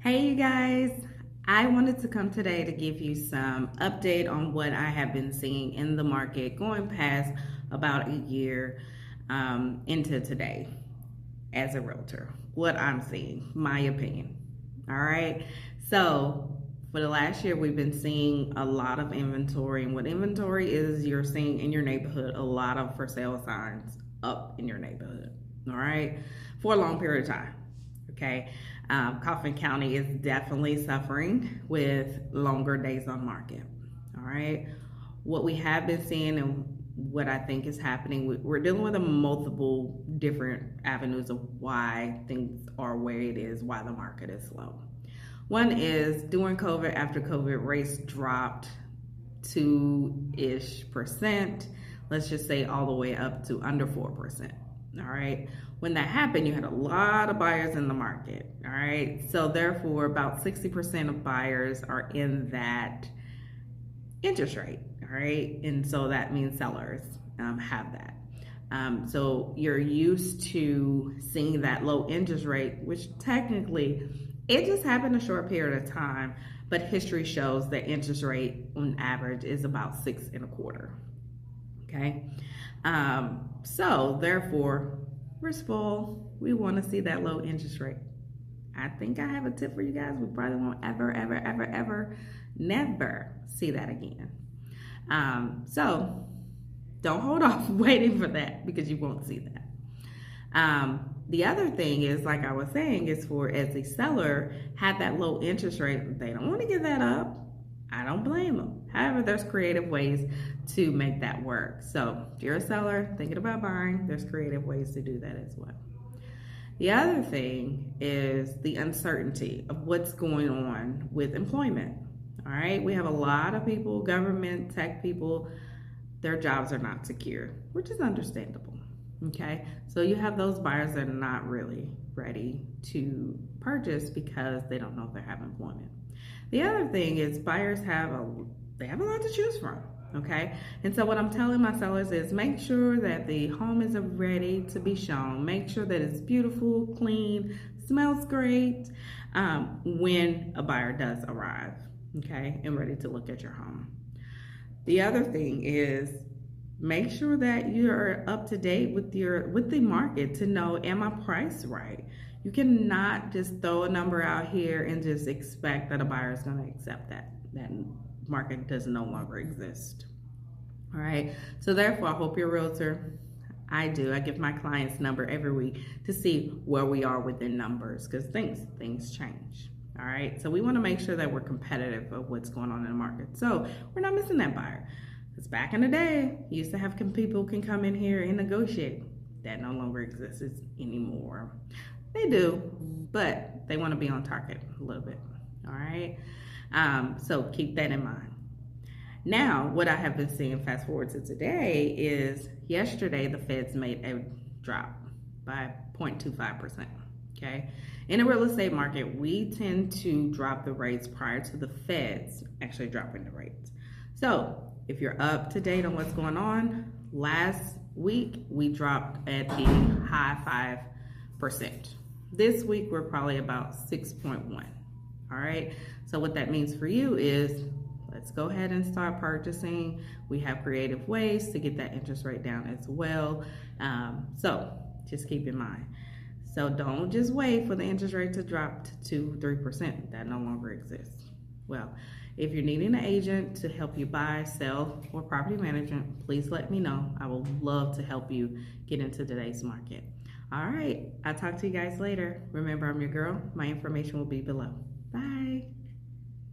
Hey, you guys. I wanted to come today to give you some update on what I have been seeing in the market going past about a year into today as a realtor. What I'm seeing, my opinion. All right. So, for the last year, we've been seeing a lot of inventory. And what inventory is, you're seeing in your neighborhood a lot of for sale signs up in your neighborhood. All right. For a long period of time. Okay. Coffin County is definitely suffering with longer days on market. All right. What we have been seeing and what I think is happening, we're dealing with a multiple different avenues of why things are where it is, why the market is slow. One is during COVID, after COVID, rates dropped 2-ish%. Let's just say all the way up to under 4%. All right. When that happened, you had a lot of buyers in the market. All right. So therefore, about 60% of buyers are in that interest rate. All right. And so that means sellers have that. So you're used to seeing that low interest rate, which technically it just happened a short period of time, but history shows that interest rate on average is about 6.25. Okay. So therefore, first of all, we want to see that low interest rate. I think I have a tip for you guys. We probably won't ever, never see that again. So don't hold off waiting for that because you won't see that. The other thing is, like I was saying, is for as a seller had that low interest rate, they don't want to give that up. I don't blame them. However, there's creative ways to make that work. So if you're a seller thinking about buying, there's creative ways to do that as well. The other thing is the uncertainty of what's going on with employment. All right, we have a lot of people, government, tech people, their jobs are not secure, which is understandable. Okay, so you have those buyers that are not really ready to purchase because they don't know if they have employment. The other thing is buyers have a lot to choose from. Okay, and so what I'm telling my sellers is make sure that the home is ready to be shown. Make sure that it's beautiful, clean, smells great when a buyer does arrive. Okay, and ready to look at your home. The other thing is make sure that you're up to date with the market to know, am I priced right? You cannot just throw a number out here and just expect that a buyer is going to accept that. That market does no longer exist. All right. So therefore, I hope you're a realtor. I do. I give my clients number every week to see where we are within numbers because things change. All right. So we want to make sure that we're competitive of what's going on in the market. So we're not missing that buyer. Because back in the day, you used to have people can come in here and negotiate. That no longer exists anymore. They do, but they want to be on target a little bit. All right. So keep that in mind. Now, what I have been seeing fast forward to today is yesterday the Feds made a drop by 0.25%. Okay. In the real estate market, we tend to drop the rates prior to the Feds actually dropping the rates. So if you're up to date on what's going on, last week we dropped at the high 5%. This week we're probably about 6.1. All right. So what that means for you is let's go ahead and start purchasing. We have creative ways to get that interest rate down as well. So just keep in mind. So don't just wait for the interest rate to drop to 3%. That no longer exists. Well, if you're needing an agent to help you buy, sell, or property management, please let me know. I will love to help you get into today's market. All right, I'll talk to you guys later. Remember, I'm your girl. My information will be below. Bye.